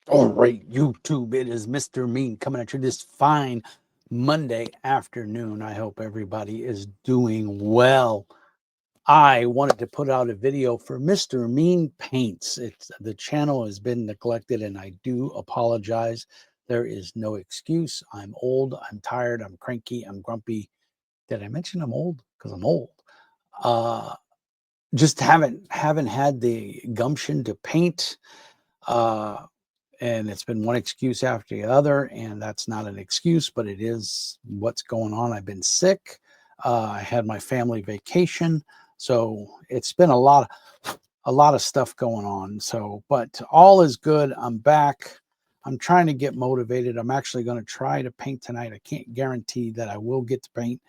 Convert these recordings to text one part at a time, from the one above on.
All right, YouTube, it is Mr. Mean coming at you this fine Monday afternoon. I hope everybody is doing well. I wanted to put out a video for Mr. Mean Paints. The channel has been neglected and I do apologize. There is no excuse. I'm old, I'm tired, I'm cranky, I'm grumpy. Did I mention I'm old? Because I'm old. Uh just haven't had the gumption to paint. Uh and it's been one excuse after the other, and that's not an excuse, but it is what's going on. I've been sick. I had my family vacation, so it's been a lot of stuff going on. So, but all is good. I'm back. I'm trying to get motivated. I'm actually going to try to paint tonight. I can't guarantee that I will get to paint.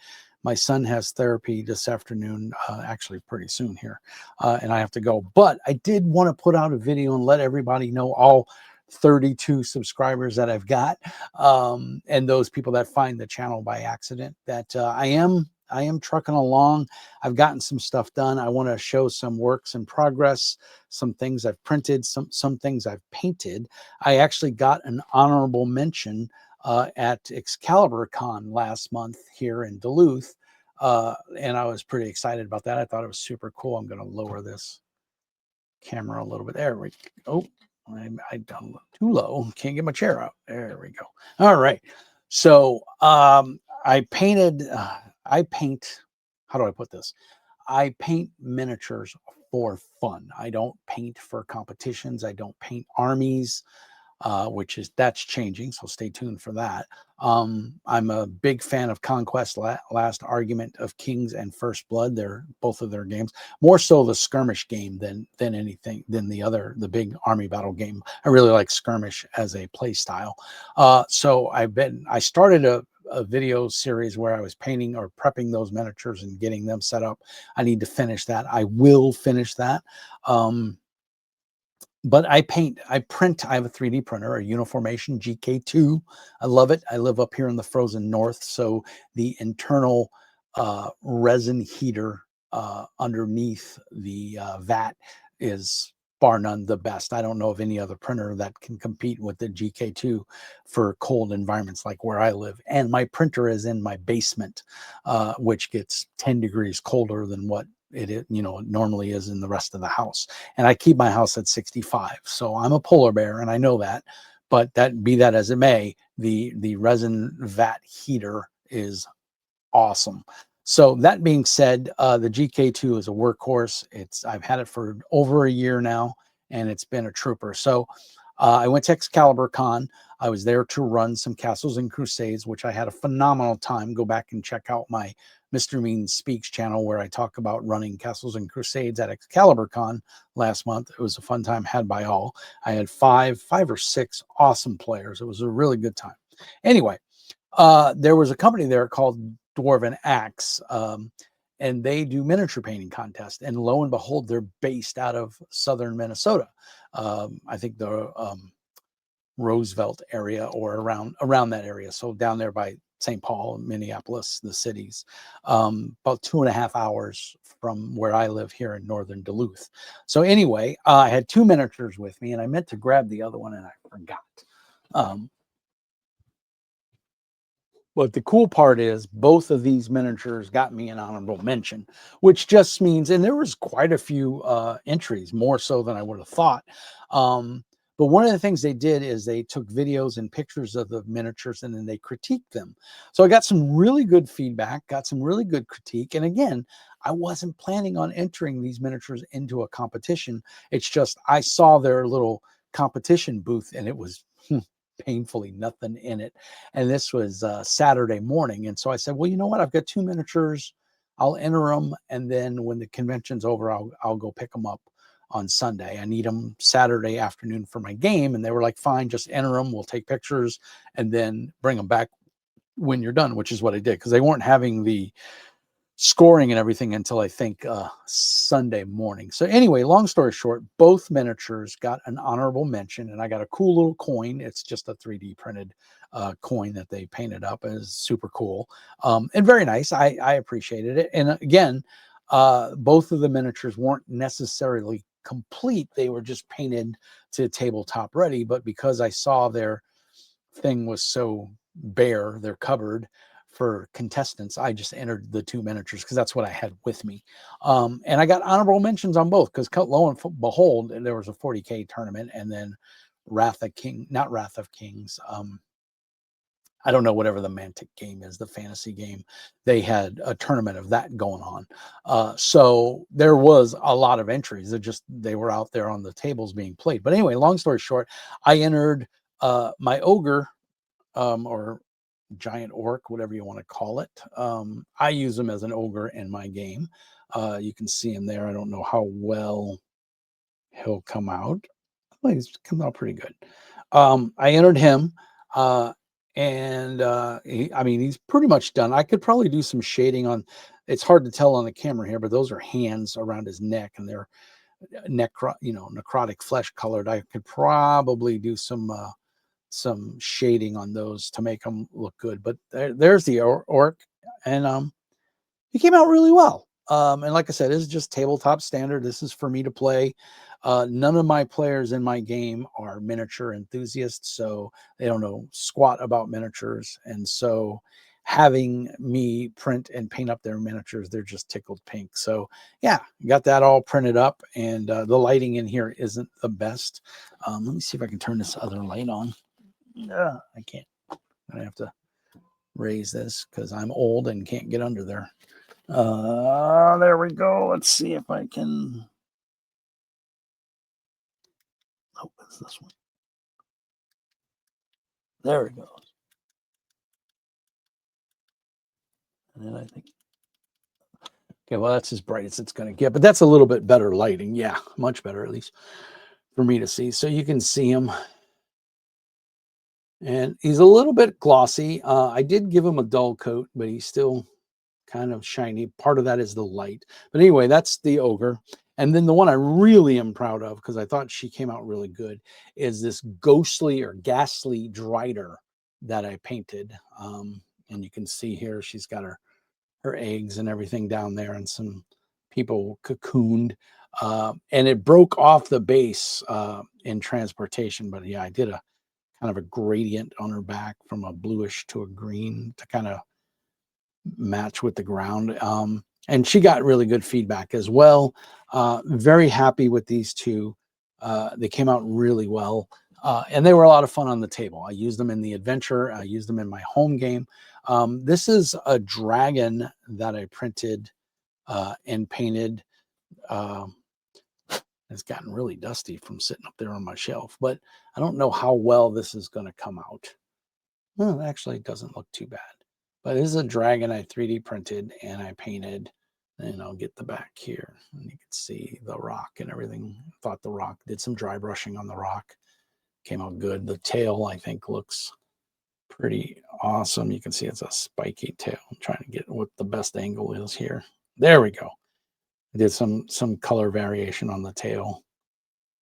My son has therapy this afternoon, actually pretty soon here, and I have to go. But I did want to put out a video and let everybody know, all 32 subscribers that I've got, and those people that find the channel by accident, that I am trucking along. I've gotten some stuff done. I want to show some works in progress, some things I've printed, some things I've painted. I actually got an honorable mention at Excalibur Con last month here in Duluth, and I was pretty excited about that. I thought it was super cool. I'm going to lower this camera a little bit. There we go. I done too low. Can't get my chair out. There we go. All right. So I painted. I paint. How do I put this? I paint miniatures for fun. I don't paint for competitions. I don't paint armies, that's changing. So stay tuned for that. I'm a big fan of Conquest, Last Argument of Kings, and First Blood. They're both of their games, more so the skirmish game than anything than the big army battle game. I really like skirmish as a play style. So I started a video series where I was painting or prepping those miniatures and getting them set up. I need to finish that. I will finish that. But I print. I have a 3D printer, a Uniformation GK2. I love it. I live up here in the frozen north, so the internal resin heater underneath the vat is bar none the best. I don't know of any other printer that can compete with the GK2 for cold environments like where I live. And my printer is in my basement, which gets 10 degrees colder than what it normally is in the rest of the house. And I keep my house at 65. So I'm a polar bear and I know that, but that as it may, the resin vat heater is awesome. So that being said, the GK2 is a workhorse. I've had it for over a year now, and it's been a trooper. So I went to Excalibur Con. I was there to run some Castles and Crusades, which I had a phenomenal time. Go back and check out my Mr. Mean Speaks channel, where I talk about running Castles and Crusades at Excalibur Con last month. It was a fun time had by all. I had five or six awesome players. It was a really good time. Anyway, there was a company there called Dwarven Axe, and they do miniature painting contests. And lo and behold, they're based out of southern Minnesota. I think the Roosevelt area or around that area. So down there by St. Paul, Minneapolis, the cities, about 2.5 hours from where I live here in northern Duluth. So anyway, I had two miniatures with me, and I meant to grab the other one and I forgot. But the cool part is both of these miniatures got me an honorable mention, which just means, and there was quite a few entries, more so than I would have thought. But one of the things they did is they took videos and pictures of the miniatures and then they critiqued them. So I got some really good feedback, got some really good critique. And again, I wasn't planning on entering these miniatures into a competition. It's just I saw their little competition booth and it was painfully nothing in it. And this was Saturday morning. And so I said, well, you know what? I've got two miniatures. I'll enter them. And then when the convention's over, I'll go pick them up on Sunday. I need them Saturday afternoon for my game. And they were like, fine, just enter them. We'll take pictures and then bring them back when you're done, which is what I did, because they weren't having the scoring and everything until I think Sunday morning. So anyway, long story short, both miniatures got an honorable mention, and I got a cool little coin. It's just a 3D printed coin that they painted up. It's super cool and very nice. I appreciated it. And again, both of the miniatures weren't necessarily complete. They were just painted to tabletop ready. But because I saw their thing was so bare, their cupboard for contestants, I just entered the 2 miniatures because that's what I had with me. And I got honorable mentions on both because lo and behold, there was a 40K tournament, and then Wrath of King, not Wrath of Kings. I don't know, whatever the Mantic game is, the fantasy game. They had a tournament of that going on. So there was a lot of entries. They were out there on the tables being played. But anyway, long story short, I entered my ogre, or giant orc, whatever you want to call it. I use him as an ogre in my game. You can see him there. I don't know how well he'll come out. Well, he's come out pretty good. I entered him. He's pretty much done. I could probably do some shading on. It's hard to tell on the camera here, but those are hands around his neck, and they're necrotic flesh colored. I could probably do some shading on those to make them look good. But there's the orc, and he came out really well. And like I said, this is just tabletop standard. This is for me to play. None of my players in my game are miniature enthusiasts, so they don't know squat about miniatures. And so having me print and paint up their miniatures, they're just tickled pink. So yeah, got that all printed up, and the lighting in here isn't the best. Let me see if I can turn this other light on. I can't. I have to raise this because I'm old and can't get under there. There we go. Let's see if I can. Oh, it's this one. There it goes. And then I think. Okay, well, that's as bright as it's going to get, but that's a little bit better lighting. Yeah, much better, at least for me to see. So you can see him. And he's a little bit glossy. I did give him a dull coat, but he's still kind of shiny. Part of that is the light. But anyway, that's the ogre. And then the one I really am proud of, because I thought she came out really good, is this ghostly or ghastly Drider that I painted. And you can see here she's got her eggs and everything down there, and some people cocooned. And it broke off the base in transportation. But yeah, I did a kind of a gradient on her back from a bluish to a green to kind of match with the ground. And she got really good feedback as well. Very happy with these two. They came out really well. And they were a lot of fun on the table. I used them in the adventure. I used them in my home game. This is a dragon that I printed and painted. It's gotten really dusty from sitting up there on my shelf, but I don't know how well this is going to come out. Well, actually, it doesn't look too bad. But this is a dragon I 3D printed and I painted. And I'll get the back here. And you can see the rock and everything. Thought the rock, did some dry brushing on the rock. Came out good. The tail, I think, looks pretty awesome. You can see it's a spiky tail. I'm trying to get what the best angle is here. There we go. I did some color variation on the tail.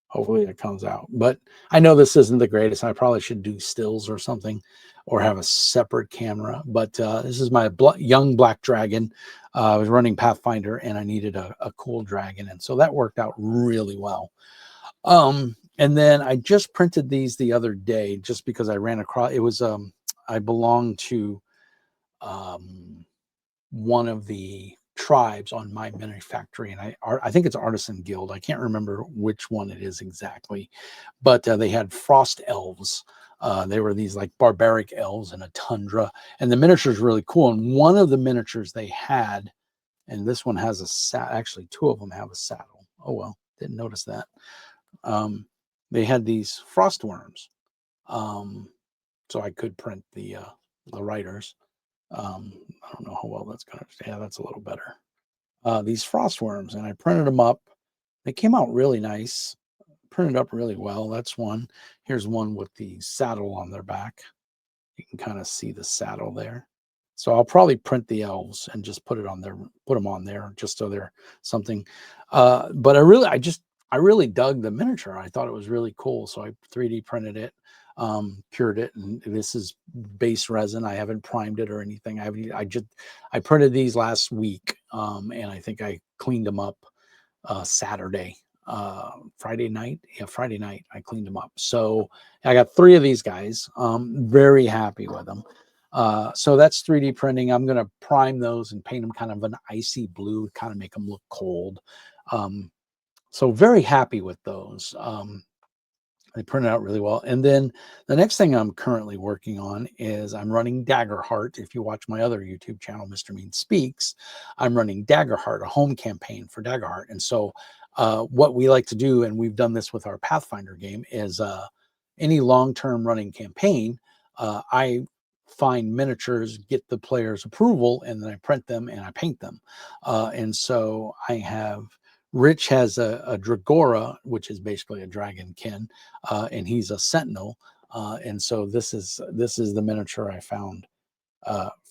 Hopefully it comes out. But I know this isn't the greatest. I probably should do stills or something, or have a separate camera. But this is my young black dragon. I was running Pathfinder and I needed a cool dragon. And so that worked out really well. And then I just printed these the other day just because I ran across, it was, I belong to one of the tribes on my mini factory, and I think it's Artisan Guild. I can't remember which one it is exactly, but they had frost elves. They were these like barbaric elves in a tundra, and the miniatures really cool. And one of the miniatures they had, and this one has actually two of them have a saddle. Oh well, didn't notice that. They had these frost worms, so I could print the riders. I don't know how well that's going to, yeah, that's a little better. These frost worms, and I printed them up. They came out really nice, printed up really well. That's one. Here's one with the saddle on their back. You can kind of see the saddle there. So I'll probably print the elves and just put them on there just so they're something. But I really dug the miniature. I thought it was really cool. So I 3D printed it. Cured it, and this is base resin. I haven't primed it or anything. I printed these last week, and I think I cleaned them up Saturday. Friday night. Yeah, Friday night I cleaned them up. So I got 3 of these guys. Very happy with them. So that's 3D printing. I'm going to prime those and paint them kind of an icy blue, kind of make them look cold. So very happy with those. They printed out really well. And then the next thing I'm currently working on is I'm running Daggerheart. If you watch my other YouTube channel, Mr. Mean Speaks, I'm running Daggerheart, a home campaign for Daggerheart. And so what we like to do, and we've done this with our Pathfinder game, is any long-term running campaign, I find miniatures, get the player's approval, and then I print them and I paint them. And so I have Rich has a Dragora, which is basically a dragonkin, and he's a sentinel. And so this is the miniature I found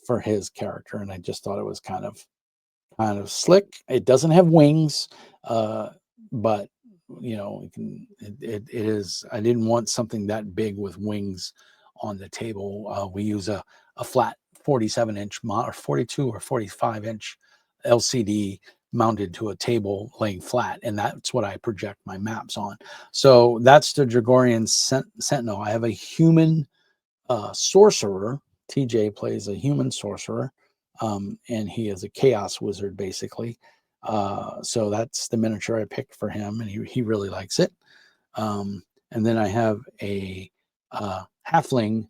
for his character, and I just thought it was kind of slick. It doesn't have wings, but you know, it is. I didn't want something that big with wings on the table. We use a flat 47-inch or 42 or 45-inch LCD mounted to a table laying flat, and that's what I project my maps on. So that's the Dragorian Sentinel. I have a human sorcerer. TJ plays a human sorcerer, and he is a chaos wizard basically. So that's the miniature I picked for him, and he really likes it. And then I have a halfling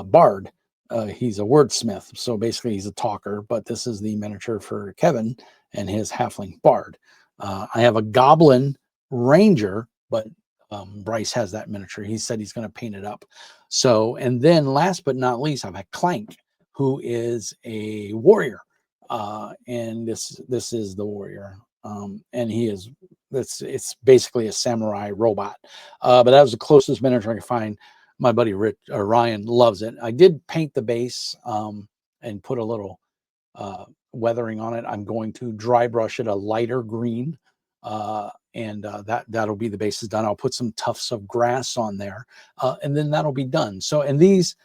bard. He's a wordsmith, so basically he's a talker, but this is the miniature for Kevin and his halfling bard. I have a goblin ranger, but Bryce has that miniature. He said he's going to paint it up. So, and then last but not least, I've a Clank, who is a warrior. And this is the warrior. And he is, it's basically a samurai robot. But that was the closest miniature I could find. My buddy Ryan loves it. I did paint the base and put a little weathering on it. I'm going to dry brush it a lighter green, and that'll be the base is done. I'll put some tufts of grass on there, and then that'll be done. So, and these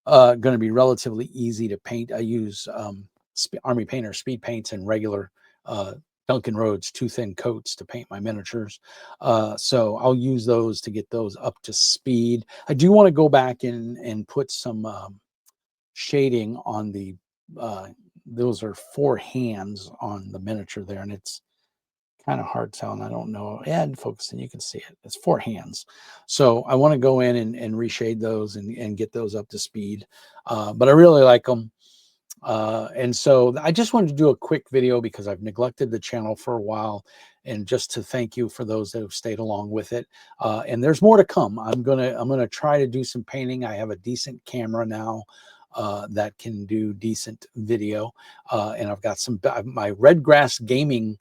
going to be relatively easy to paint. I use Army Painter speed paints and regular Duncan Rhodes 2 thin coats to paint my miniatures. So I'll use those to get those up to speed. I do want to go back and put some shading on the, those are 4 hands on the miniature there, and it's kind of hard telling. I don't know. Yeah, and focusing, you can see it. It's 4 hands. So I want to go in and reshade those and get those up to speed. But I really like them. And so I just wanted to do a quick video because I've neglected the channel for a while, and just to thank you for those that have stayed along with it. And there's more to come. I'm gonna try to do some painting. I have a decent camera now that can do decent video, and I've got some my Red Grass gaming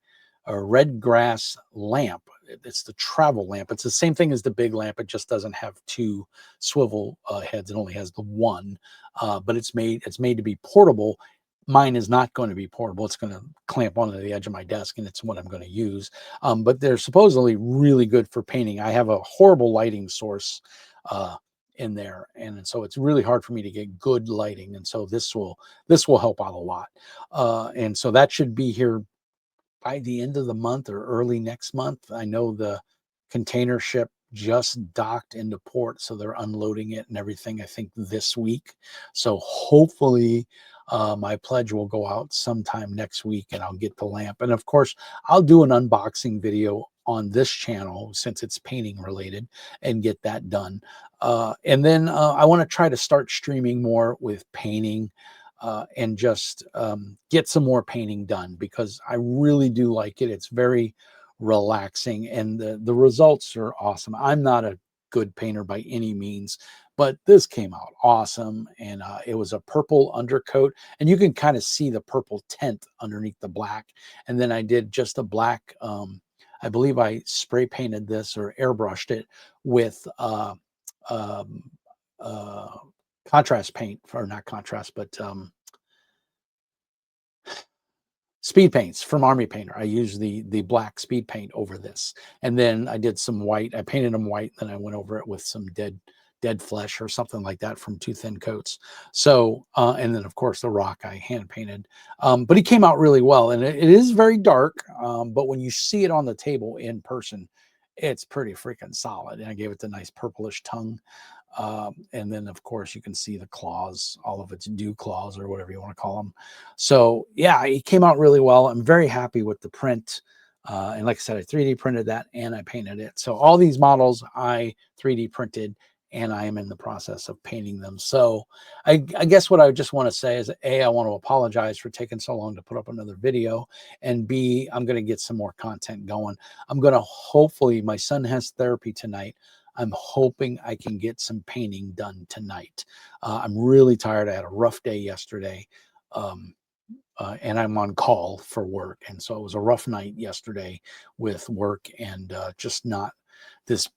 or Red Grass lamp. It's the travel lamp. It's the same thing as the big lamp. It just doesn't have 2 swivel heads. It only has the 1. But it's made to be portable. Mine is not going to be portable. It's going to clamp onto the edge of my desk, and it's what I'm going to use. But they're supposedly really good for painting. I have a horrible lighting source in there, and so it's really hard for me to get good lighting. And so this will help out a lot. And so that should be here by the end of the month or early next month. I know the container ship just docked into port, so they're unloading it and everything, I think this week. So hopefully my pledge will go out sometime next week, and I'll get the lamp. And of course, I'll do an unboxing video on this channel since it's painting related and get that done. And then I want to try to start streaming more with painting. And just get some more painting done, because I really do like it. It's very relaxing, and the results are awesome. I'm not a good painter by any means, but this came out awesome. And it was a purple undercoat, and you can kind of see the purple tint underneath the black. And then I did just a black, I believe I spray painted this or airbrushed it with um, contrast paint, or not contrast, but speed paints from Army Painter. I used the black speed paint over this, and then I did some white. I painted them white, then I went over it with some dead dead flesh or something like that from two thin coats. So, and then of course the rock I hand painted, but he came out really well, and it is very dark. But when you see it on the table in person, it's pretty freaking solid. And I gave it the nice purplish tongue. And then of course you can see the claws, all of its dew claws or whatever you want to call them. So yeah, it came out really well. I'm very happy with the print. And like I said, I 3D printed that and I painted it. So all these models I 3D printed, and I am in the process of painting them. So I guess what I just want to say is, A, I want to apologize for taking so long to put up another video, and B, I'm going to get some more content going. I'm going to hopefully, my son has therapy tonight. I'm hoping I can get some painting done tonight. I'm really tired. I had a rough day yesterday. And I'm on call for work. And so it was a rough night yesterday with work, and just not this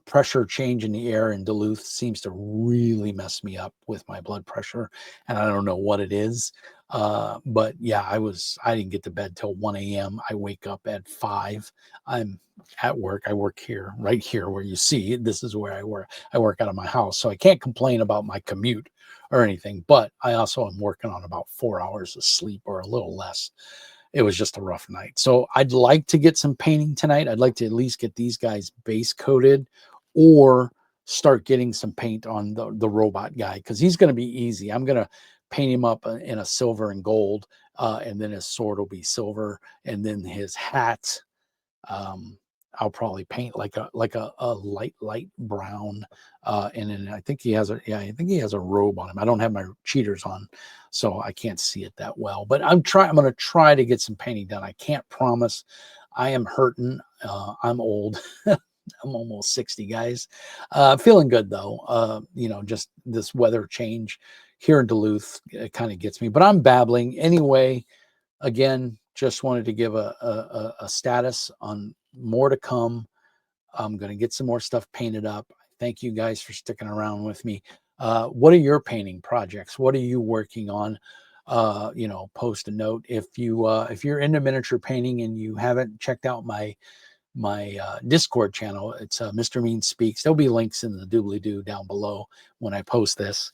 pressure change in the air in Duluth seems to really mess me up with my blood pressure. And I don't know what it is. But yeah, I didn't get to bed till 1 a.m. I wake up at 5. I'm at work. I work here, right here where you see this is where I work. I work out of my house. So I can't complain about my commute or anything, but I also am working on about 4 hours of sleep or a little less. It was just a rough night. So I'd like to get some painting tonight. I'd like to at least get these guys base coated, or start getting some paint on the robot guy, because he's going to be easy. I'm going to paint him up in a silver and gold, and then his sword will be silver, and then his hat, um, I'll probably paint like a light brown, and then I think he has I think he has a robe on him. I don't have my cheaters on, so I can't see it that well. But I'm going to try to get some painting done. I can't promise. I am hurting. I'm old. I'm almost 60, guys. Feeling good though. Just this weather change here in Duluth, it kind of gets me. But I'm babbling anyway. Again, just wanted to give a status on more to come. I'm going to get some more stuff painted up. Thank you guys for sticking around with me. What are your painting projects? What are you working on? Post a note if you're into miniature painting and you haven't checked out my Discord channel. It's Mr. Mean Speaks. There'll be links in the doobly-doo down below when I post this.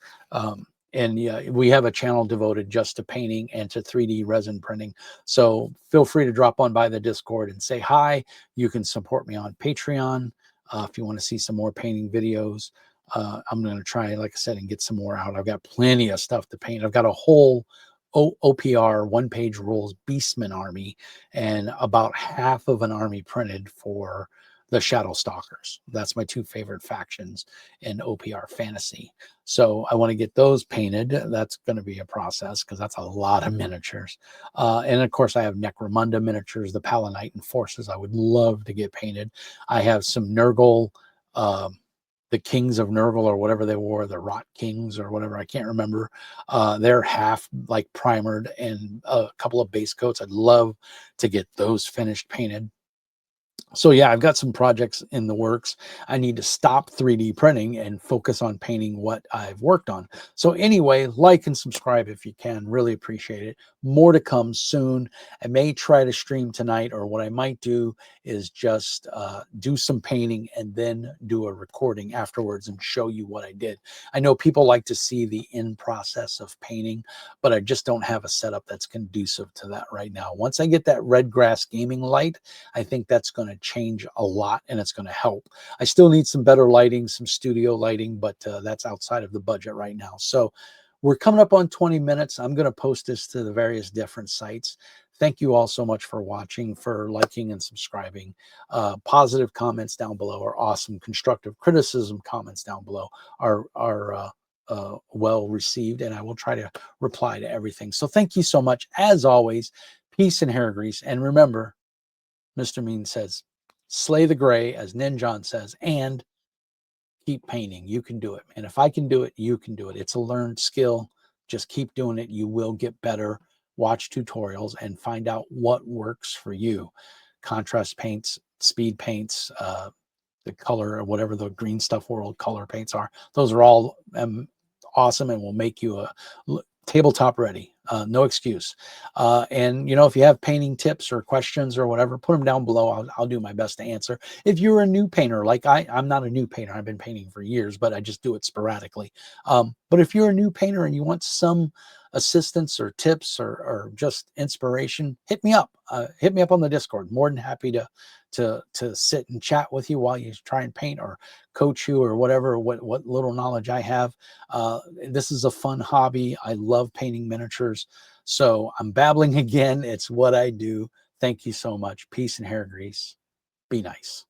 And yeah, we have a channel devoted just to painting and to 3D resin printing. So feel free to drop on by the Discord and say hi. You can support me on Patreon if you want to see some more painting videos. I'm going to try, like I said, and get some more out. I've got plenty of stuff to paint. I've got a whole OPR one-page rules Beastman army, and about half of an army printed for the Shadow Stalkers. That's my two favorite factions in OPR fantasy. So I want to get those painted. That's going to be a process because that's a lot of miniatures. And of course I have Necromunda miniatures, the Palanite and Forces I would love to get painted. I have some Nurgle, the Kings of Nurgle or whatever they were, the Rot Kings or whatever, I can't remember. They're half like primered and a couple of base coats. I'd love to get those finished painted. So yeah, I've got some projects in the works. I need to stop 3D printing and focus on painting what I've worked on. So anyway, like and subscribe if you can. Really appreciate it. More to come soon. I may try to stream tonight, or what I might do is just do some painting and then do a recording afterwards and show you what I did. I know people like to see the end process of painting, but I just don't have a setup that's conducive to that right now. Once I get that red grass gaming light, I think that's going to change a lot, and it's going to help. I still need some better lighting, some studio lighting, but that's outside of the budget right now. So we're coming up on 20 minutes. I'm going to post this to the various different sites. Thank you all so much for watching, for liking and subscribing. Positive comments down below are awesome. Constructive criticism comments down below are well received, and I will try to reply to everything. So thank you so much. As always, peace and hair grease. And remember, Mr. Mean says, slay the gray, as Ninjon says, and keep painting. You can do it. And if I can do it, you can do it. It's a learned skill. Just keep doing it. You will get better. Watch tutorials and find out what works for you. Contrast paints, speed paints, the color, or whatever the Green Stuff World color paints are. Those are all awesome and will make you a tabletop ready. No excuse. And you know, if you have painting tips or questions or whatever, put them down below. I'll do my best to answer. If you're a new painter, like I'm not a new painter. I've been painting for years, but I just do it sporadically. But if you're a new painter and you want some assistance or tips or just inspiration, hit me up. Hit me up on the Discord. More than happy to sit and chat with you while you try and paint, or coach you, or whatever, what little knowledge I have. This is a fun hobby. I love painting miniatures. So I'm babbling again. It's what I do. Thank you so much. Peace and hair grease. Be nice.